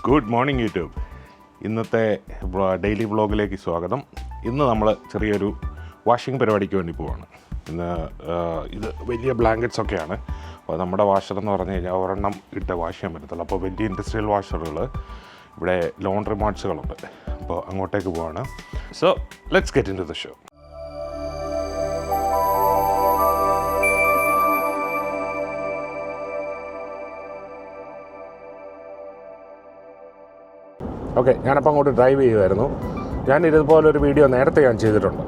Good morning YouTube. ഇന്നത്തെ daily വ്ളോഗിലേക്ക് സ്വാഗതം. ഇന്ന് നമ്മൾ ചെറിയൊരു വാഷിംഗ് പരിപാടിക്ക് വേണ്ടി പോവാണ്. ഇന്ന് ഇത് വലിയ ബ്ലാങ്കറ്റ്സ് ഒക്കെയാണ്. അപ്പോൾ നമ്മുടെ വാഷർ എന്ന് പറഞ്ഞു കഴിഞ്ഞാൽ ഒരെണ്ണം ഇട്ട് വാഷ് ചെയ്യാൻ പറ്റത്തുള്ളൂ. അപ്പോൾ വലിയ ഇൻഡസ്ട്രിയൽ വാഷറുകൾ ഇവിടെ ലോണ്ടറി മാർട്സുകളുണ്ട്. അപ്പോൾ അങ്ങോട്ടേക്ക് പോവാണ്. So let's get in to the show. Okay, ഞാനപ്പോൾ അങ്ങോട്ട് ഡ്രൈവ് ചെയ്യുമായിരുന്നു. ഞാൻ ഇതുപോലൊരു വീഡിയോ നേരത്തെ ഞാൻ ചെയ്തിട്ടുണ്ട്.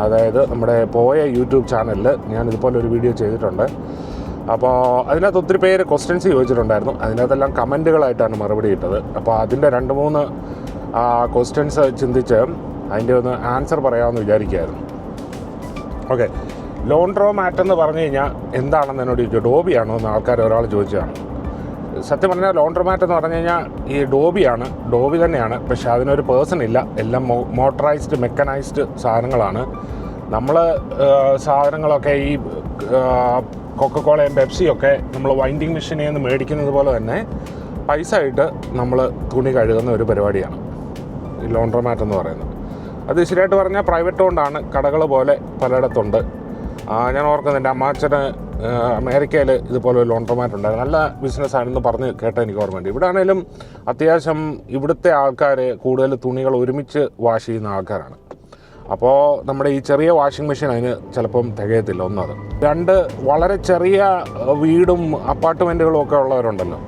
അതായത് നമ്മുടെ പോയ യൂട്യൂബ് ചാനലിൽ ഞാൻ ഇതുപോലൊരു വീഡിയോ ചെയ്തിട്ടുണ്ട്. അപ്പോൾ അതിനകത്ത് ഒത്തിരി പേര് ക്വസ്റ്റ്യൻസ് ചോദിച്ചിട്ടുണ്ടായിരുന്നു. അതിനകത്തെല്ലാം കമൻറ്റുകളായിട്ടാണ് മറുപടി ഇട്ടത്. അപ്പോൾ അതിൻ്റെ 2-3 ക്വസ്റ്റ്യൻസ് ചിന്തിച്ച് അതിൻ്റെ ഒന്ന് ആൻസർ പറയാമെന്ന് വിചാരിക്കുകയായിരുന്നു. ഓക്കെ, ലോണ്ട്രോമാറ്റ് എന്ന് പറഞ്ഞു കഴിഞ്ഞാൽ എന്താണെന്ന് എന്നോട് ചോദിച്ചു. ഡോബിയാണോ എന്ന് ആൾക്കാർ ഒരാൾ ചോദിച്ചതാണ്. സത്യം പറഞ്ഞാൽ ലോണ്ട്രോമാറ്റ് എന്ന് പറഞ്ഞു കഴിഞ്ഞാൽ ഈ ഡോബി തന്നെയാണ്. പക്ഷേ അതിനൊരു പേഴ്സൺ ഇല്ല. എല്ലാം മോട്ടറൈസ്ഡ് മെക്കനൈസ്ഡ് സാധനങ്ങളാണ്. നമ്മൾ സാധനങ്ങളൊക്കെ ഈ കൊക്കക്കോളയും പെപ്സിയൊക്കെ നമ്മൾ വൈൻഡിങ് മെഷീനിൽ നിന്ന് മേടിക്കുന്നത് പോലെ തന്നെ പൈസ ഇട്ട് നമ്മൾ തുണി കഴുകുന്ന ഒരു പരിപാടിയാണ് ഈ ലോണ്ട്രോമാറ്റ് എന്ന് പറയുന്നത്. അത് ശരിയായിട്ട് പറഞ്ഞാൽ പ്രൈവറ്റ് ഓൺഡാണ്. കടകൾ പോലെ പലയിടത്തുണ്ട്. ഞാൻ ഓർക്കുന്നത് എൻ്റെ അമ്മാച്ചന് അമേരിക്കയിൽ ഇതുപോലെ ഒരു ലോണ്ട്രോമാറ്റ് ഉണ്ടായിരുന്നു. നല്ല ബിസിനസ്സാണെന്ന് പറഞ്ഞ് കേട്ട എനിക്ക് ഓർമ്മയുണ്ട്. ഇവിടെ ആണെങ്കിലും അത്യാവശ്യം ഇവിടുത്തെ ആൾക്കാർ കൂടുതൽ തുണികൾ ഒരുമിച്ച് വാഷ് ചെയ്യുന്ന ആൾക്കാരാണ്. അപ്പോൾ നമ്മുടെ ഈ ചെറിയ വാഷിംഗ് മെഷീൻ അതിന് ചിലപ്പം തികയത്തില്ല. ഒന്നത് 2 വളരെ ചെറിയ വീടും അപ്പാർട്ട്മെൻറ്റുകളും ഒക്കെ ഉള്ളവരുണ്ടല്ലോ.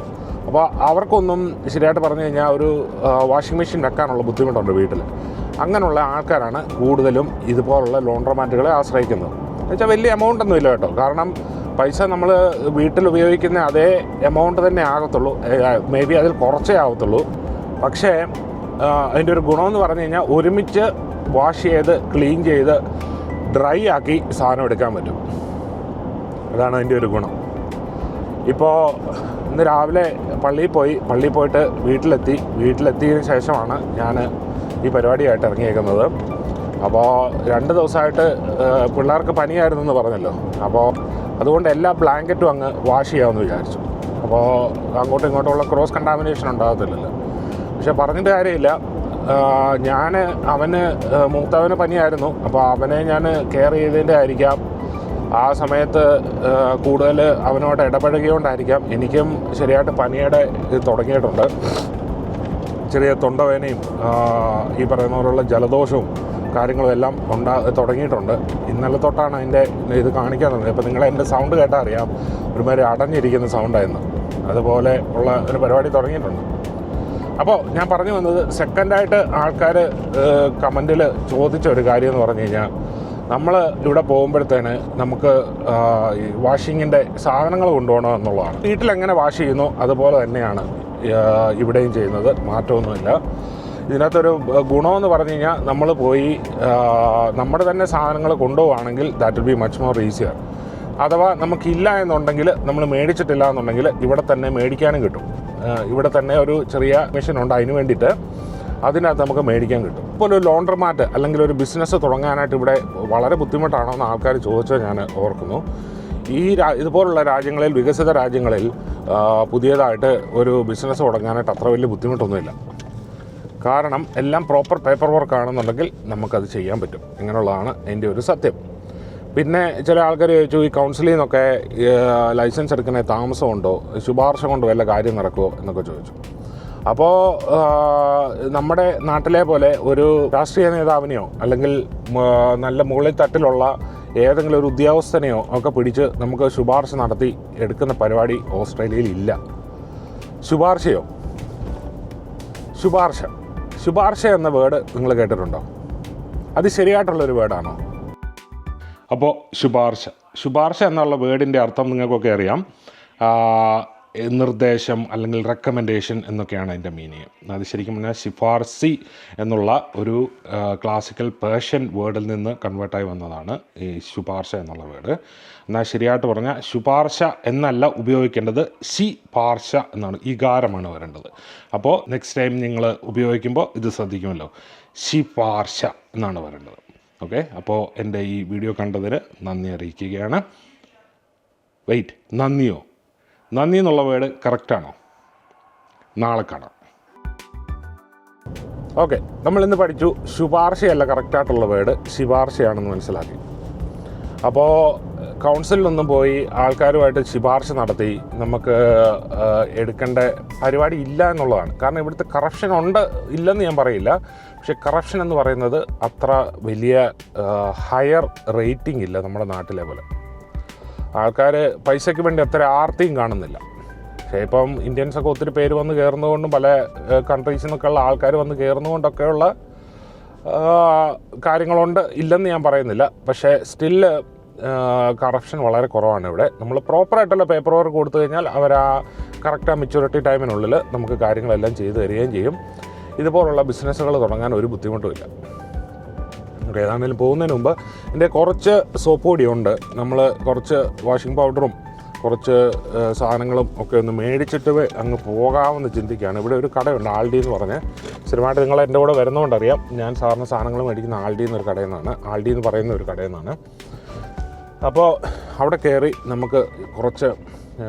അപ്പോൾ അവർക്കൊന്നും ശരിയായിട്ട് പറഞ്ഞു കഴിഞ്ഞാൽ ഒരു വാഷിംഗ് മെഷീൻ വെക്കാനുള്ള ബുദ്ധിമുട്ടുണ്ട് വീട്ടിൽ. അങ്ങനെയുള്ള ആൾക്കാരാണ് കൂടുതലും ഇതുപോലുള്ള ലോണ്ട്രോമാറ്റുകളെ ആശ്രയിക്കുന്നത്. എന്നുവെച്ചാൽ വലിയ എമൗണ്ട് ഒന്നും ഇല്ല കേട്ടോ. കാരണം പൈസ നമ്മൾ വീട്ടിൽ ഉപയോഗിക്കുന്ന അതേ എമൗണ്ട് തന്നെ ആകത്തുള്ളൂ. മേ ബി അതിൽ കുറച്ചേ ആകത്തുള്ളൂ. പക്ഷേ അതിൻ്റെ ഒരു ഗുണമെന്ന് പറഞ്ഞു കഴിഞ്ഞാൽ ഒരുമിച്ച് വാഷ് ചെയ്ത് ക്ലീൻ ചെയ്ത് ഡ്രൈ ആക്കി സാധനം എടുക്കാൻ പറ്റും. അതാണ് അതിൻ്റെ ഒരു ഗുണം. ഇപ്പോൾ ഇന്ന് രാവിലെ പള്ളിയിൽ പോയിട്ട് വീട്ടിലെത്തിയതിന് ശേഷമാണ് ഞാൻ ഈ പരിപാടിയായിട്ട് ഇറങ്ങിയേക്കുന്നത്. അപ്പോൾ 2 ദിവസമായിട്ട് പിള്ളേർക്ക് പനിയായിരുന്നെന്ന് പറഞ്ഞല്ലോ. അപ്പോൾ അതുകൊണ്ട് എല്ലാ ബ്ലാങ്കറ്റും അങ്ങ് വാഷ് ചെയ്യാമെന്ന് വിചാരിച്ചു. അപ്പോൾ അങ്ങോട്ടും ഇങ്ങോട്ടുമുള്ള ക്രോസ് കണ്ടാമിനേഷൻ ഉണ്ടാകത്തില്ലല്ലോ. പക്ഷെ പറഞ്ഞിട്ട് കാര്യമില്ല. മൂത്തവന് പനിയായിരുന്നു. അപ്പോൾ അവനെ ഞാൻ കെയർ ചെയ്തതിൻ്റെ ആയിരിക്കാം, ആ സമയത്ത് കൂടുതൽ അവനോട് ഇടപഴകിയോണ്ടായിരിക്കാം എനിക്കും ശരിയായിട്ട് പനിയുടെ ഇത് തുടങ്ങിയിട്ടുണ്ട്. ചെറിയ തൊണ്ടവേനയും ഈ പറയുന്ന പോലുള്ള ജലദോഷവും കാര്യങ്ങളും എല്ലാം തുടങ്ങിയിട്ടുണ്ട്. ഇന്നലെ തൊട്ടാണ് അതിൻ്റെ ഇത് കാണിക്കാൻ തുടങ്ങിയത്. ഇപ്പോൾ നിങ്ങളെ എൻ്റെ സൗണ്ട് കേട്ടാൽ അറിയാം, ഒരുമാതിരി അടഞ്ഞിരിക്കുന്ന സൗണ്ടായിരുന്നു. അതുപോലെ ഉള്ള ഒരു പരിപാടി തുടങ്ങിയിട്ടുണ്ട്. അപ്പോൾ ഞാൻ പറഞ്ഞു വന്നത്, സെക്കൻഡായിട്ട് ആൾക്കാർ കമൻറ്റിൽ ചോദിച്ച ഒരു കാര്യം എന്ന് പറഞ്ഞു കഴിഞ്ഞാൽ, നമ്മൾ ഇവിടെ പോകുമ്പോഴത്തേന് നമുക്ക് ഈ വാഷിങ്ങിൻ്റെ സാധനങ്ങൾ കൊണ്ടുപോകണം എന്നുള്ളതാണ്. വീട്ടിലെങ്ങനെ വാഷ് ചെയ്യുന്നു അതുപോലെ തന്നെയാണ് ഇവിടെയും ചെയ്യുന്നത്. മാറ്റമൊന്നുമില്ല. ഇതിനകത്തൊരു ഗുണമെന്ന് പറഞ്ഞു കഴിഞ്ഞാൽ, നമ്മൾ പോയി നമ്മുടെ തന്നെ സാധനങ്ങൾ കൊണ്ടുപോവുകയാണെങ്കിൽ that will be much more easier. അഥവാ നമുക്കില്ല എന്നുണ്ടെങ്കിൽ, നമ്മൾ മേടിച്ചിട്ടില്ല എന്നുണ്ടെങ്കിൽ ഇവിടെ തന്നെ മേടിക്കാനും കിട്ടും. ഇവിടെ തന്നെ ഒരു ചെറിയ മെഷീനുണ്ട് അതിന് വേണ്ടിയിട്ട്. അതിനകത്ത് നമുക്ക് മേടിക്കാൻ കിട്ടും. ഇപ്പോൾ ഒരു ലോണ്ട്രോമാറ്റ് അല്ലെങ്കിൽ ഒരു ബിസിനസ് തുടങ്ങാനായിട്ട് ഇവിടെ വളരെ ബുദ്ധിമുട്ടാണോ എന്ന് ആൾക്കാർ ചോദിച്ചാൽ ഞാൻ ഓർക്കുന്നു. ഇതുപോലുള്ള രാജ്യങ്ങളിൽ, വികസിത രാജ്യങ്ങളിൽ പുതിയതായിട്ട് ഒരു ബിസിനസ് തുടങ്ങാനായിട്ട് അത്ര വലിയ ബുദ്ധിമുട്ടൊന്നുമില്ല. കാരണം എല്ലാം പ്രോപ്പർ പേപ്പർ വർക്ക് ആണെന്നുണ്ടെങ്കിൽ നമുക്കത് ചെയ്യാൻ പറ്റും. ഇങ്ങനെയുള്ളതാണ് എൻ്റെ ഒരു സത്യം. പിന്നെ ചില ആൾക്കാർ ചോദിച്ചു, ഈ കൗൺസിലിൽ നിന്നൊക്കെ ലൈസൻസ് എടുക്കുന്ന താമസമുണ്ടോ, ശുപാർശ കൊണ്ട് വല്ല കാര്യം നടക്കുമോ എന്നൊക്കെ ചോദിച്ചു. അപ്പോൾ നമ്മുടെ നാട്ടിലെ പോലെ ഒരു രാഷ്ട്രീയ നേതാവിനെയോ അല്ലെങ്കിൽ നല്ല മുകളിൽ തട്ടിലുള്ള ഏതെങ്കിലും ഒരു ഉദ്യോഗസ്ഥനെയോ ഒക്കെ പിടിച്ച് നമുക്ക് ശുപാർശ നടത്തി എടുക്കുന്ന പരിപാടി ഓസ്ട്രേലിയയിൽ ഇല്ല. ശുപാർശ എന്ന വേർഡ് നിങ്ങൾ കേട്ടിട്ടുണ്ടോ? അത് ശരിയായിട്ടുള്ളൊരു വേർഡാണോ? അപ്പോൾ ശുപാർശ എന്നുള്ള വേർഡിൻ്റെ അർത്ഥം നിങ്ങൾക്കൊക്കെ അറിയാം. നിർദ്ദേശം അല്ലെങ്കിൽ റെക്കമെൻഡേഷൻ എന്നൊക്കെയാണ് അതിൻ്റെ മീനിങ്. അത് ശരിക്കും പറഞ്ഞാൽ ശിഫാർസി എന്നുള്ള ഒരു ക്ലാസിക്കൽ പേർഷ്യൻ വേർഡിൽ നിന്ന് കൺവേർട്ടായി വന്നതാണ് ഈ ശുപാർശ എന്നുള്ള വേർഡ്. എന്നാൽ ശരിയായിട്ട് പറഞ്ഞാൽ ശുപാർശ എന്നല്ല ഉപയോഗിക്കേണ്ടത്, ശിപാർശ എന്നാണ്. ഇകാരമാണ് വരേണ്ടത്. അപ്പോൾ നെക്സ്റ്റ് ടൈം നിങ്ങൾ ഉപയോഗിക്കുമ്പോൾ ഇത് ശ്രദ്ധിക്കുമല്ലോ, ശിപാർശ എന്നാണ് വരേണ്ടത്. ഓക്കെ, അപ്പോൾ എൻ്റെ ഈ വീഡിയോ കണ്ടതിന് നന്ദി അറിയിക്കുകയാണ്. നന്ദി എന്നുള്ള വേർഡ് കറക്റ്റാണോ? നാളെ കാണാം. ഓക്കെ, നമ്മളിന്ന് പഠിച്ചു ശുപാർശയല്ല കറക്റ്റായിട്ടുള്ള വേർഡ്, ശുപാർശയാണെന്ന് മനസ്സിലാക്കി. അപ്പോൾ കൗൺസിലൊന്നും പോയി ആൾക്കാരുമായിട്ട് ശുപാർശ നടത്തി നമുക്ക് എടുക്കേണ്ട പരിപാടി ഇല്ല എന്നുള്ളതാണ്. കാരണം ഇവിടുത്തെ കറപ്ഷൻ ഉണ്ട്, ഇല്ലെന്ന് ഞാൻ പറയില്ല. പക്ഷേ കറപ്ഷൻ എന്ന് പറയുന്നത് അത്ര വലിയ ഹയർ റേറ്റിംഗ് ഇല്ല നമ്മുടെ നാട്ടിലെ പോലെ. ആൾക്കാർ പൈസയ്ക്ക് വേണ്ടി അത്ര ആർത്തിയും കാണുന്നില്ല. പക്ഷേ ഇപ്പം ഇന്ത്യൻസൊക്കെ ഒത്തിരി പേര് വന്ന് കയറുന്നതുകൊണ്ടും പല കൺട്രീസിൽ നിന്നൊക്കെയുള്ള ആൾക്കാർ വന്ന് കയറുന്നതുകൊണ്ടൊക്കെയുള്ള കാര്യങ്ങളുണ്ട്, ഇല്ലെന്ന് ഞാൻ പറയുന്നില്ല. പക്ഷേ സ്റ്റില്ല് കറപ്ഷൻ വളരെ കുറവാണ് ഇവിടെ. നമ്മൾ പ്രോപ്പറായിട്ടുള്ള പേപ്പർ വർക്ക് കൊടുത്തു കഴിഞ്ഞാൽ അവർ ആ കറക്റ്റ് മെച്യൂരിറ്റി ടൈമിനുള്ളിൽ നമുക്ക് കാര്യങ്ങളെല്ലാം ചെയ്തു തരികയും ചെയ്യും. ഇതുപോലുള്ള ബിസിനസ്സുകൾ തുടങ്ങാൻ ഒരു ബുദ്ധിമുട്ടുമില്ല. ഏതാണെങ്കിലും പോകുന്നതിന് മുമ്പ് എൻ്റെ കുറച്ച് സോപ്പ് പൊടിയുണ്ട്. നമ്മൾ കുറച്ച് വാഷിംഗ് പൗഡറും കുറച്ച് സാധനങ്ങളും ഒക്കെ ഒന്ന് മേടിച്ചിട്ട് അങ്ങ് പോകാമെന്ന് ചിന്തിക്കുകയാണ്. ഇവിടെ ഒരു കടയുണ്ട്, ആൾഡി എന്ന് പറഞ്ഞ്. സ്ഥിരമായിട്ട് നിങ്ങൾ എൻ്റെ കൂടെ വരുന്നതുകൊണ്ടറിയാം ഞാൻ സാറിന് സാധനങ്ങൾ മേടിക്കുന്ന ആൾഡി എന്നൊരു കടയിൽ നിന്നാണ്, ആൾഡി എന്ന് പറയുന്ന ഒരു കടയിൽ നിന്നാണ്. അപ്പോൾ അവിടെ കയറി നമുക്ക് കുറച്ച്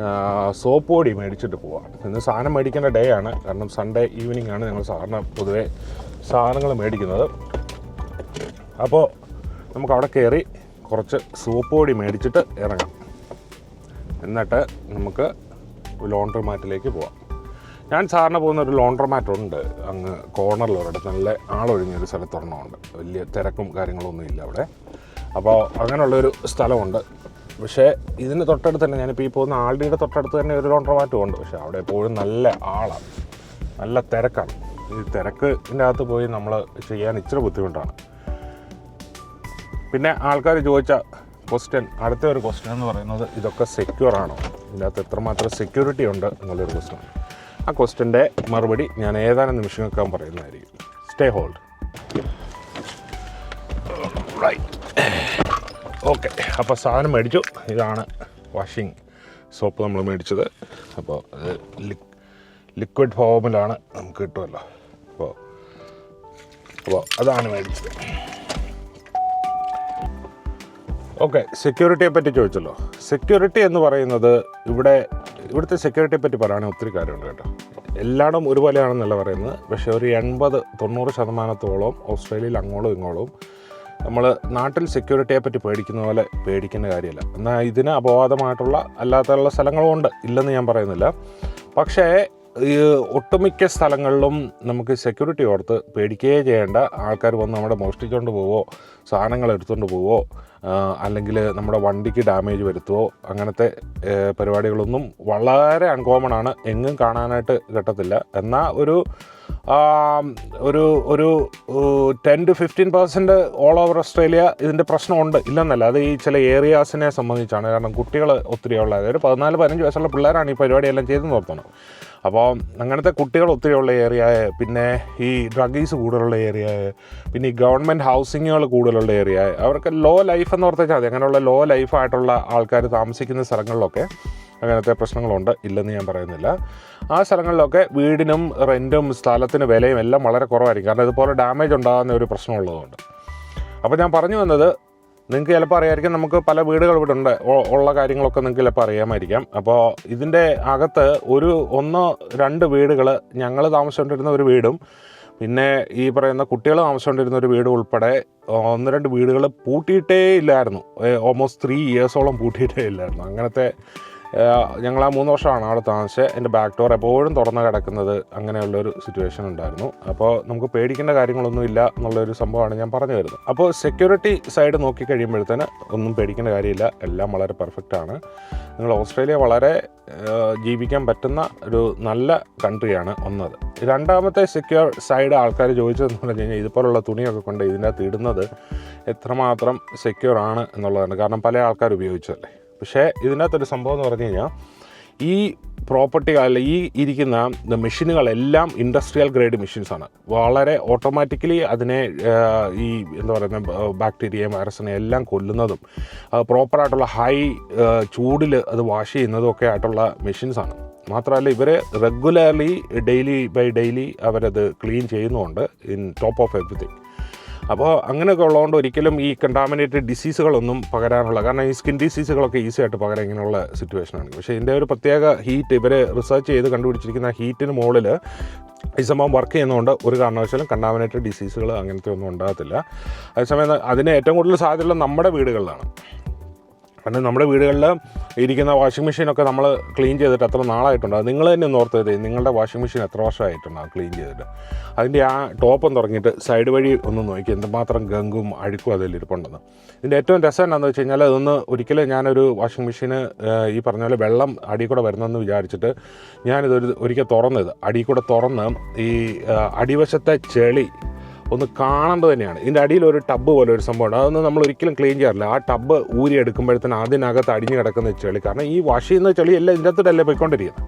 സോപ്പ് പൊടി മേടിച്ചിട്ട് പോവാം. ഇന്ന് സാധനം മേടിക്കേണ്ട ഡേ ആണ്, കാരണം സൺഡേ ഈവനിങ് ആണ് ഞങ്ങൾ സാധാരണ പൊതുവേ സാധനങ്ങൾ മേടിക്കുന്നത്. അപ്പോൾ നമുക്ക് അവിടെ കയറി കുറച്ച് സോപ്പ് പൊടി മേടിച്ചിട്ട് ഇറങ്ങാം. എന്നിട്ട് നമുക്ക് ലോണ്ടറി മാറ്റിലേക്ക് പോവാം. ഞാൻ സാറിന് പോകുന്ന ഒരു ലോണ്ടറി മാറ്റുണ്ട് അങ്ങ് കോർണറിലൊരിടത്ത്, നല്ല ആളൊഴിഞ്ഞൊരു സ്ഥലത്തൊരെണ്ണമുണ്ട്. വലിയ തിരക്കും കാര്യങ്ങളൊന്നും ഇല്ല അവിടെ. അപ്പോൾ അങ്ങനെയുള്ളൊരു സ്ഥലമുണ്ട്. പക്ഷേ ഇതിന് തൊട്ടടുത്ത് തന്നെ, ഞാനിപ്പോൾ ഈ പോകുന്ന ആൾഡിയുടെ തൊട്ടടുത്ത് തന്നെ ഒരു ലോണ്ടറി മാറ്റും ഉണ്ട്. പക്ഷേ അവിടെ എപ്പോഴും നല്ല ആളാണ്, നല്ല തിരക്കാണ്. ഈ തിരക്കിൻ്റെ അകത്ത് പോയി നമ്മൾ ചെയ്യാൻ ഇച്ചിരി ബുദ്ധിമുട്ടാണ്. പിന്നെ ആൾക്കാർ ചോദിച്ച ക്വസ്റ്റ്യൻ, അടുത്ത ഒരു ക്വസ്റ്റ്യൻ എന്ന് പറയുന്നത് ഇതൊക്കെ സെക്യൂർ ആണോ, ഇതിനകത്ത് എത്രമാത്രം സെക്യൂരിറ്റി ഉണ്ട് എന്നുള്ളൊരു ക്വസ്റ്റ്യൻ. ആ ക്വസ്റ്റ്യൻ്റെ മറുപടി ഞാൻ ഏതാനും നിമിഷങ്ങൾക്കാൻ പറയുന്നതായിരിക്കും. Stay hold. Right, okay. അപ്പോൾ സാധനം മേടിച്ചു. ഇതാണ് വാഷിംഗ് സോപ്പ് നമ്മൾ മേടിച്ചത്. അപ്പോൾ അത് ലിക്വിഡ് ഫോമിലാണ് നമുക്ക് കിട്ടുമല്ലോ. അപ്പോൾ അതാണ് മേടിച്ചത്. ഓക്കെ, സെക്യൂരിറ്റിയെ പറ്റി ചോദിച്ചല്ലോ. സെക്യൂരിറ്റി എന്ന് പറയുന്നത് ഇവിടുത്തെ സെക്യൂരിറ്റിയെ പറ്റി പറയുകയാണെങ്കിൽ ഒത്തിരി കാര്യമുണ്ട് കേട്ടോ. എല്ലായിടും ഒരുപോലെയാണെന്നല്ല പറയുന്നത്. പക്ഷേ ഒരു 80-90% ഓസ്ട്രേലിയയിൽ അങ്ങോളം ഇങ്ങോളം നമ്മൾ നാട്ടിൽ സെക്യൂരിറ്റിയെ പറ്റി പേടിക്കുന്ന പോലെ പേടിക്കേണ്ട കാര്യമില്ല. എന്നാൽ ഇതിന് അപവാദമായിട്ടുള്ള അല്ലാത്തുള്ള സ്ഥലങ്ങളുമുണ്ട്, ഇല്ലെന്ന് ഞാൻ പറയുന്നില്ല. പക്ഷേ ഈ ഒട്ടുമിക്ക സ്ഥലങ്ങളിലും നമുക്ക് സെക്യൂരിറ്റി ഓർത്ത് പേടിക്കുകയേ ചെയ്യേണ്ട. ആൾക്കാർ വന്ന് നമ്മുടെ മോഷ്ടിച്ചുകൊണ്ട് പോവോ, സാധനങ്ങൾ എടുത്തുകൊണ്ട് പോവോ, അല്ലെങ്കിൽ നമ്മുടെ വണ്ടിക്ക് ഡാമേജ് വരുത്തുവോ, അങ്ങനത്തെ പരിപാടികളൊന്നും വളരെ അൺകോമൺ ആണ്. എങ്ങും കാണാനായിട്ട് കിട്ടത്തില്ല. എന്നാൽ ഒരു 10-15% ഓൾ ഓവർ ഓസ്ട്രേലിയ ഇതിൻ്റെ പ്രശ്നമുണ്ട്, ഇല്ലെന്നല്ല. അത് ഈ ചില ഏരിയാസിനെ സംബന്ധിച്ചാണ്. കാരണം കുട്ടികൾ ഒത്തിരി ഉള്ള, അതായത് 14-15 വയസ്സുള്ള പിള്ളേരാണ് ഈ പരിപാടിയെല്ലാം ചെയ്ത് നിർത്തണം. അപ്പോൾ അങ്ങനത്തെ കുട്ടികൾ ഒത്തിരി ഉള്ള ഏരിയ, പിന്നെ ഈ ഡ്രഗീസ് കൂടുതലുള്ള ഏരിയ, പിന്നെ ഈ ഗവൺമെൻറ് ഹൗസിങ്ങുകൾ കൂടുതലുള്ള ഏരിയ, അവർക്ക് ലോ ലൈഫ് എന്ന് ഓർത്താൽ മതി. അങ്ങനെയുള്ള ലോ ലൈഫായിട്ടുള്ള ആൾക്കാർ താമസിക്കുന്ന സ്ഥലങ്ങളിലൊക്കെ അങ്ങനത്തെ പ്രശ്നങ്ങളുണ്ട്, ഇല്ലെന്ന് ഞാൻ പറയുന്നില്ല. ആ സ്ഥലങ്ങളിലൊക്കെ വീടിനും റെൻറ്റും സ്ഥലത്തിന് വിലയും എല്ലാം വളരെ കുറവായിരിക്കും. കാരണം ഇതുപോലെ ഡാമേജ് ഉണ്ടാകുന്ന ഒരു പ്രശ്നമുള്ളതുകൊണ്ട്. അപ്പോൾ ഞാൻ പറഞ്ഞു വന്നത്, നിങ്ങൾക്ക് ചിലപ്പോൾ അറിയാമായിരിക്കും, നമുക്ക് പല വീടുകൾ ഇവിടെ ഉണ്ട്, ഉള്ള കാര്യങ്ങളൊക്കെ നിങ്ങൾക്ക് ചിലപ്പോൾ അറിയാമായിരിക്കാം. അപ്പോൾ ഇതിൻ്റെ അകത്ത് 1-2 വീടുകൾ, ഞങ്ങൾ താമസിച്ചുകൊണ്ടിരുന്ന ഒരു വീടും പിന്നെ ഈ പറയുന്ന കുട്ടികൾ താമസിച്ചുകൊണ്ടിരുന്ന ഒരു വീടും ഉൾപ്പെടെ 1-2 വീടുകൾ പൂട്ടിയിട്ടേ ഇല്ലായിരുന്നു. ഓൾമോസ്റ്റ് 3 ഇയേഴ്സോളം പൂട്ടിയിട്ടേ ഇല്ലായിരുന്നു. അങ്ങനത്തെ ഞങ്ങൾ ആ 3 വർഷമാണ് അവിടെ താമസിച്ചത്. എൻ്റെ ബാക്ക് ഡോർ എപ്പോഴും തുറന്ന് കിടക്കുന്നത്, അങ്ങനെയുള്ളൊരു സിറ്റുവേഷൻ ഉണ്ടായിരുന്നു. അപ്പോൾ നമുക്ക് പേടിക്കേണ്ട കാര്യങ്ങളൊന്നും ഇല്ല എന്നുള്ളൊരു സംഭവമാണ് ഞാൻ പറഞ്ഞു വരുന്നത്. അപ്പോൾ സെക്യൂരിറ്റി സൈഡ് നോക്കി കഴിയുമ്പോഴത്തേന് ഒന്നും പേടിക്കേണ്ട കാര്യമില്ല, എല്ലാം വളരെ പെർഫെക്റ്റ് ആണ്. നിങ്ങൾ ഓസ്ട്രേലിയ വളരെ ജീവിക്കാൻ പറ്റുന്ന ഒരു നല്ല കൺട്രിയാണ് ഒന്നത്. രണ്ടാമത്തെ സെക്യൂർ സൈഡ് ആൾക്കാർ ചോദിച്ചതെന്ന് പറഞ്ഞു കഴിഞ്ഞാൽ, ഇതുപോലുള്ള തുണിയൊക്കെ കൊണ്ട് ഇതിനകത്ത് ഇടുന്നത് എത്രമാത്രം സെക്യൂർ ആണ് എന്നുള്ളതാണ്. കാരണം പല ആൾക്കാർ ഉപയോഗിച്ചല്ലേ. പക്ഷേ ഇതിനകത്തൊരു സംഭവം എന്ന് പറഞ്ഞു കഴിഞ്ഞാൽ, ഈ പ്രോപ്പർട്ടികൾ, ഈ ഇരിക്കുന്ന മെഷീനുകളെല്ലാം ഇൻഡസ്ട്രിയൽ ഗ്രേഡ് മെഷീൻസാണ്. വളരെ ഓട്ടോമാറ്റിക്കലി അതിനെ ഈ എന്താ പറയുന്നത് ബാക്ടീരിയയും വൈറസിനെ എല്ലാം കൊല്ലുന്നതും പ്രോപ്പറായിട്ടുള്ള ഹൈ ചൂടിൽ അത് വാഷ് ചെയ്യുന്നതും ഒക്കെ ആയിട്ടുള്ള മെഷീൻസാണ്. മാത്രമല്ല ഇവർ റെഗുലർലി ഡെയിലി ബൈ ഡെയിലി അവരത് ക്ലീൻ ചെയ്യുന്നുമുണ്ട്, ഇൻ ടോപ്പ് ഓഫ് എവറിത്തിങ്. അപ്പോൾ അങ്ങനെയൊക്കെ ഉള്ളതുകൊണ്ട് ഒരിക്കലും ഈ കണ്ടാമിനേറ്റഡ് ഡിസീസുകളൊന്നും പകരാനുള്ള, കാരണം ഈ സ്കിൻ ഡിസീസുകളൊക്കെ ഈസി ആയിട്ട് പകരാൻ ഇങ്ങനെയുള്ള സിറ്റുവേഷനാണ്. പക്ഷേ ഇതിൻ്റെ ഒരു പ്രത്യേക ഹീറ്റ്, ഇവർ റിസർച്ച് ചെയ്ത് കണ്ടുപിടിച്ചിരിക്കുന്ന ഹീറ്റിന് മുകളിൽ ഈ സംഭവം വർക്ക് ചെയ്യുന്നതുകൊണ്ട് ഒരു കാരണവശാലും കണ്ടാമിനേറ്റഡ് ഡിസീസുകൾ അങ്ങനത്തെ ഒന്നും ഉണ്ടാകത്തില്ല. അതേസമയം അതിന് ഏറ്റവും കൂടുതൽ സാധ്യതയുള്ള നമ്മുടെ വീടുകളിലാണ്. കാരണം നമ്മുടെ വീടുകളിൽ ഇരിക്കുന്ന വാഷിംഗ് മെഷീനൊക്കെ നമ്മൾ ക്ലീൻ ചെയ്തിട്ട് എത്ര നാളായിട്ടുണ്ടാകും? നിങ്ങൾ തന്നെ ഒന്ന് ഓർത്ത് ചെയ്തേ, നിങ്ങളുടെ വാഷിംഗ് മെഷീൻ എത്ര വർഷമായിട്ടുണ്ടാകും ക്ലീൻ ചെയ്തിട്ട്? അതിൻ്റെ ആ ടോപ്പം തുടങ്ങിയിട്ട് സൈഡ് വഴി ഒന്ന് നോക്കി എന്തുമാത്രം ഗങ്കും അഴുക്കും അതിൽ ഇരിപ്പുണ്ടെന്ന്. ഇതിൻ്റെ ഏറ്റവും രസം എന്താണെന്ന് വെച്ച് കഴിഞ്ഞാൽ, അതൊന്ന് ഒരിക്കലും ഞാനൊരു വാഷിംഗ് മെഷീന് ഈ പറഞ്ഞ പോലെ വെള്ളം അടിയിൽ കൂടെ വരുന്നതെന്ന് വിചാരിച്ചിട്ട് ഒരിക്കൽ തുറന്നത് അടിയിൽ കൂടെ തുറന്ന് ഈ അടിവശത്തെ ചെളി ഒന്ന് കാണേണ്ടത് തന്നെയാണ്. ഇതിൻ്റെ അടിയിൽ ഒരു ടബ്ബ് പോലെ ഒരു സംഭവമുണ്ട്. അതൊന്നും നമ്മൾ ഒരിക്കലും ക്ലീൻ ചെയ്യാറില്ല. ആ ടബ്ബ് ഊരി എടുക്കുമ്പോഴത്തേന് അതിനകത്ത് അടിഞ്ഞു കിടക്കുന്ന ചെളി, കാരണം ഈ വാഷ് ചെയ്യുന്ന ചെളി എല്ലാം ഇതിൻ്റെ അകത്തോട്ടല്ലേ പോയിക്കൊണ്ടിരിക്കുന്നത്.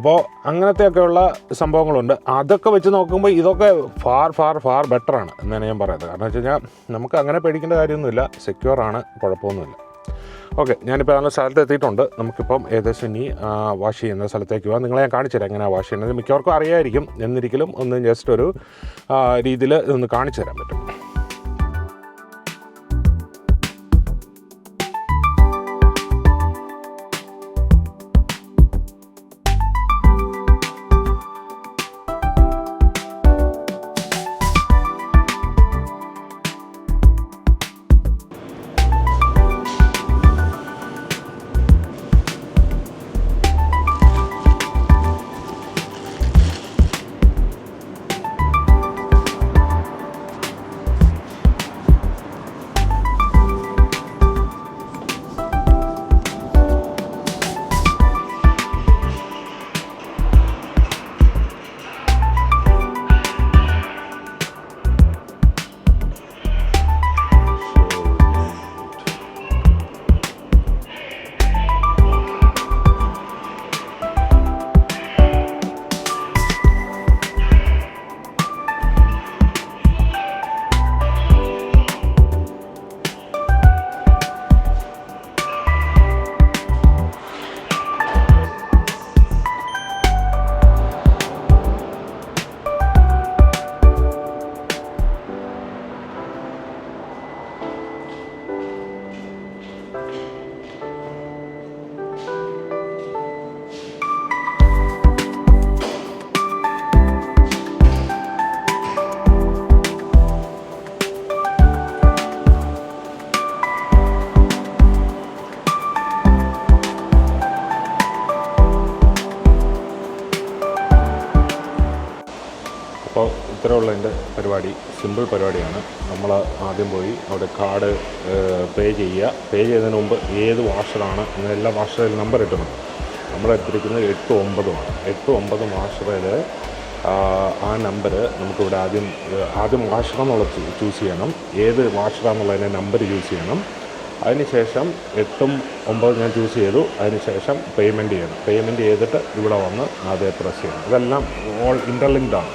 അപ്പോൾ അങ്ങനത്തെയൊക്കെയുള്ള സംഭവങ്ങളുണ്ട്. അതൊക്കെ വെച്ച് നോക്കുമ്പോൾ ഇതൊക്കെ ഫാർ ബെറ്ററാണ് എന്നാണ് ഞാൻ പറയുന്നത്. കാരണം വെച്ച് കഴിഞ്ഞാൽ നമുക്ക് അങ്ങനെ പേടിക്കേണ്ട കാര്യമൊന്നുമില്ല, സെക്യൂറാണ്, കുഴപ്പമൊന്നുമില്ല. ഓക്കെ, ഞാനിപ്പോൾ നല്ല സ്ഥലത്ത് എത്തിയിട്ടുണ്ട്. നമുക്കിപ്പം ഏകദേശം ഇനി വാഷ് ചെയ്യുന്ന സ്ഥലത്തേക്ക് പോകാം. നിങ്ങളെ ഞാൻ കാണിച്ചു തരാം എങ്ങനെയാണ് വാഷ് ചെയ്യുന്നത്. മിക്കവർക്കും അറിയായിരിക്കും, എന്നിരിക്കലും ഒന്ന് ജസ്റ്റ് ഒരു രീതിയിൽ ഇതൊന്ന് കാണിച്ചു തരാൻ പറ്റും. അപ്പോൾ ഇത്രയുള്ള എൻ്റെ പരിപാടി സിമ്പിൾ പരിപാടിയാണ്. നമ്മൾ ആദ്യം പോയി അവിടെ കാർഡ് പേ ചെയ്യുന്നതിന് മുമ്പ് ഏത് വാഷറാണ് എന്ന എല്ലാ വാഷറിൽ നമ്പർ ഇട്ടുന്നുണ്ട്. നമ്മളെടുത്തിരിക്കുന്നത് 8-9 8-9 വാഷറിൽ ആ നമ്പർ നമുക്കിവിടെ ആദ്യം വാഷറാന്നുള്ളത് ചൂസ് ചെയ്യണം. ഏത് വാഷറാന്നുള്ളതിൻ്റെ നമ്പർ ചൂസ് ചെയ്യണം. അതിനുശേഷം 8-9 ഞാൻ ചൂസ് ചെയ്തു. അതിനുശേഷം പേയ്മെൻറ്റ് ചെയ്യണം. പേയ്മെൻറ്റ് ചെയ്തിട്ട് ഇവിടെ വന്ന് അതേ പ്രസ് ചെയ്യണം. ഇതെല്ലാം ഓൾ ഇൻ്റർലിങ്ക്ഡ് ആണ്.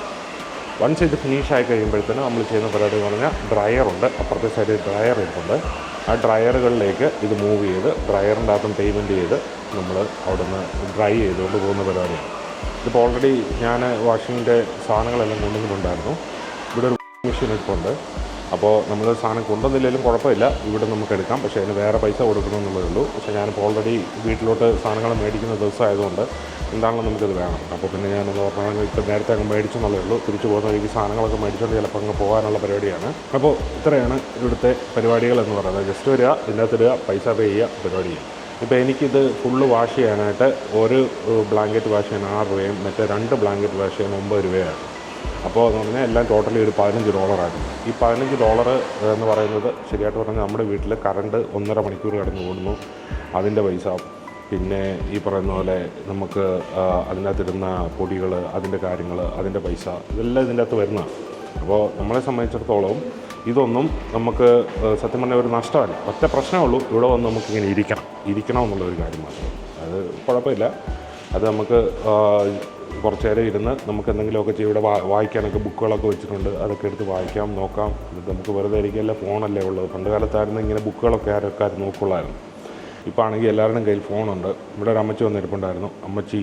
വൺസ് ഇത് ഫിനിഷ് ആയി കഴിയുമ്പോഴത്തേനും നമ്മൾ ചെയ്യുന്ന പരിപാടി എന്ന് പറഞ്ഞാൽ ഡ്രയറുണ്ട്, അപ്പുറത്തെ സൈഡിൽ ഡ്രയർ ഇരിപ്പുണ്ട്. ആ ഡ്രയറുകളിലേക്ക് ഇത് മൂവ് ചെയ്ത് ഡ്രയറിൻ്റെ അകത്തും പേയ്മെൻറ്റ് ചെയ്ത് നമ്മൾ അവിടെ നിന്ന് ഡ്രൈ ചെയ്തുകൊണ്ട് പോകുന്ന പരിപാടിയാണ്. ഇതിപ്പോൾ ഓൾറെഡി ഞാൻ വാഷിങ്ങിൻ്റെ സാധനങ്ങളെല്ലാം കൊണ്ടുവന്നിട്ടുണ്ടായിരുന്നു. ഇവിടെ ഒരു മെഷീൻ ഇരിപ്പുണ്ട്. അപ്പോൾ നമ്മൾ സാധനം കൊണ്ടുവന്നില്ലെങ്കിലും കുഴപ്പമില്ല, ഇവിടെ നമുക്ക് എടുക്കാം. പക്ഷേ അതിന് വേറെ പൈസ കൊടുക്കണമെന്നുള്ളതേ ഉള്ളൂ. പക്ഷേ ഞാനിപ്പോൾ ഓൾറെഡി വീട്ടിലോട്ട് സാധനങ്ങൾ മേടിക്കുന്ന ദിവസമായതുകൊണ്ട് എന്താണെങ്കിലും നമുക്കത് വേണം. അപ്പോൾ പിന്നെ ഞാനൊന്ന് പറഞ്ഞാൽ ഇപ്പോൾ നേരത്തെ അങ്ങ് മേടിച്ചെന്നുള്ളതേ ഉള്ളൂ. തിരിച്ചു പോകുന്ന ഈ സാധനങ്ങളൊക്കെ മേടിച്ചുകൊണ്ട് ചിലപ്പോൾ അങ്ങ് പോകാനുള്ള പരിപാടിയാണ്. അപ്പോൾ ഇത്രയാണ് ഇവിടുത്തെ പരിപാടികൾ എന്ന് പറയുന്നത്. ജസ്റ്റ് വരിക, ഇതിനകത്തിടുക, പൈസ പേ ചെയ്യുക, പരിപാടി ചെയ്യുക. ഇപ്പോൾ എനിക്കിത് ഫുള്ള് വാഷ് ചെയ്യാനായിട്ട് ഒരു ബ്ലാങ്കറ്റ് വാഷ് ചെയ്യാൻ 6 രൂപയും മറ്റേ 2 ബ്ലാങ്കറ്റ് വാഷ് ചെയ്യാൻ 9 രൂപയാണ്. അപ്പോൾ എന്ന് പറഞ്ഞാൽ എല്ലാം ടോട്ടലി ഒരു $15 ഈ $15 എന്ന് പറയുന്നത് ശരിയായിട്ട് പറഞ്ഞാൽ നമ്മുടെ വീട്ടിൽ കറണ്ട് 1.5 മണിക്കൂർ കിടന്ന് ഓടുന്നു, അതിൻ്റെ പൈസ. പിന്നെ ഈ പറയുന്ന പോലെ നമുക്ക് അതിനകത്തിടുന്ന പൊടികൾ, അതിൻ്റെ കാര്യങ്ങൾ, അതിൻ്റെ പൈസ, ഇതെല്ലാം ഇതിൻ്റെ അകത്ത് വരുന്നതാണ്. അപ്പോൾ നമ്മളെ സംബന്ധിച്ചിടത്തോളം ഇതൊന്നും നമുക്ക് സത്യം പറഞ്ഞാൽ ഒരു നഷ്ടമല്ല. ഒറ്റ പ്രശ്നമേ ഉള്ളൂ, ഇവിടെ വന്ന് നമുക്കിങ്ങനെ ഇരിക്കണം എന്നുള്ളൊരു കാര്യം മാത്രം. അത് കുഴപ്പമില്ല. അത് നമുക്ക് കുറച്ച് നേരം ഇരുന്ന് നമുക്ക് എന്തെങ്കിലുമൊക്കെ ചെയ്യും. ഇവിടെ വായിക്കാനൊക്കെ ബുക്കുകളൊക്കെ വെച്ചിട്ടുണ്ട്, അതൊക്കെ എടുത്ത് വായിക്കാം, നോക്കാം. ഇത് നമുക്ക് വെറുതെ ഇരിക്കുകയല്ല, ഫോണല്ലേ ഉള്ളത്. പണ്ട് കാലത്തായിരുന്നു ഇങ്ങനെ ബുക്കുകളൊക്കെ ആരൊക്കെ നോക്കുള്ളായിരുന്നു. ഇപ്പോൾ ആണെങ്കിൽ എല്ലാവരുടെയും കയ്യിൽ ഫോണുണ്ട്. ഇവിടെ ഒരു അമ്മച്ചി വന്നിരിപ്പുണ്ടായിരുന്നു. അമ്മച്ചി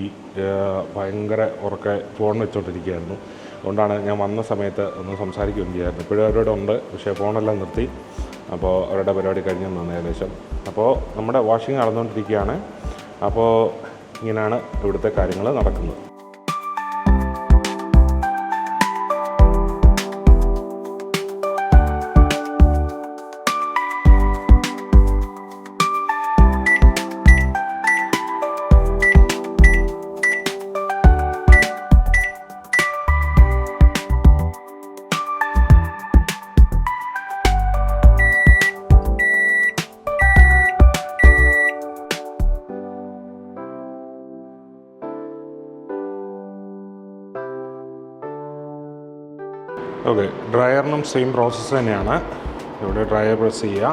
ഭയങ്കര ഉറക്കെ ഫോൺ വെച്ചുകൊണ്ടിരിക്കുകയായിരുന്നു. അതുകൊണ്ടാണ് ഞാൻ വന്ന സമയത്ത് ഒന്ന് സംസാരിക്കുകയും ചെയ്യായിരുന്നു. ഇപ്പോഴും അവരുടെ ഉണ്ട്, പക്ഷേ ഫോണെല്ലാം നിർത്തി. അപ്പോൾ അവരുടെ പരിപാടി കഴിഞ്ഞെന്നാണ് ഏകദേശം. അപ്പോൾ നമ്മുടെ വാഷിംഗ് നടന്നുകൊണ്ടിരിക്കുകയാണ്. അപ്പോൾ ഇങ്ങനെയാണ് ഇവിടുത്തെ കാര്യങ്ങൾ നടക്കുന്നത്. ഓക്കെ, ഡ്രയറിനും സെയിം പ്രോസസ്സ് തന്നെയാണ്. ഇവിടെ ഡ്രയർ പ്രസ് ചെയ്യുക,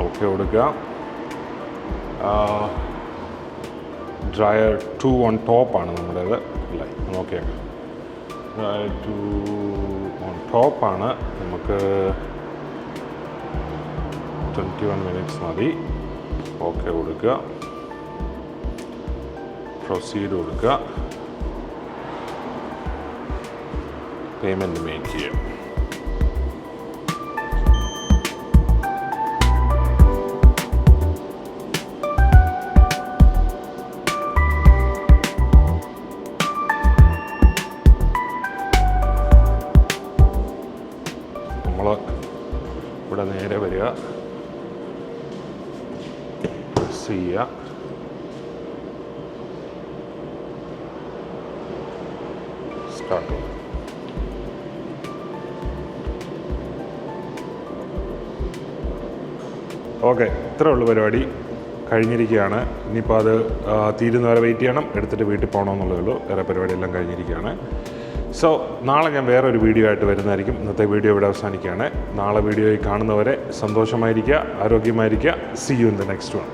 ഓക്കെ കൊടുക്കുക. ഡ്രയർ 2 ഓൺ ടോപ്പാണ് നമ്മുടേത് അല്ലേ, നോക്കിയാൽ ഡ്രയർ 2 ഓൺ ടോപ്പാണ്. നമുക്ക് 21 മിനിറ്റ്സ് മതി. ഓക്കെ കൊടുക്കുക, പ്രൊസീഡ് കൊടുക്കുക, പേയ്മെൻറ്റ് മേക്ക് ചെയ്യുക. നമ്മൾ ഇവിടെ നേരെ വരിക, പ്രസ് ചെയ്യുക, സ്റ്റാർട്ട് ചെയ്യുക. ഓക്കെ, ഇത്രേ ഉള്ളൂ പരിപാടി, കഴിഞ്ഞിരിക്കുകയാണ്. ഇനിയിപ്പോൾ അത് തീരുന്നവരെ വെയിറ്റ് ചെയ്യണം, എടുത്തിട്ട് വീട്ടിൽ പോകണമെന്നുള്ളതേ ഉള്ളൂ. വേറെ പരിപാടിയെല്ലാം കഴിഞ്ഞിരിക്കുകയാണ്. സോ നാളെ ഞാൻ വേറൊരു വീഡിയോ ആയിട്ട് വരുന്നതായിരിക്കും. ഇന്നത്തെ വീഡിയോ ഇവിടെ അവസാനിക്കുകയാണ്. നാളെ വീഡിയോയിൽ കാണുന്നവരെ സന്തോഷമായിരിക്കുക, ആരോഗ്യമായിരിക്കുക. See you in the next one.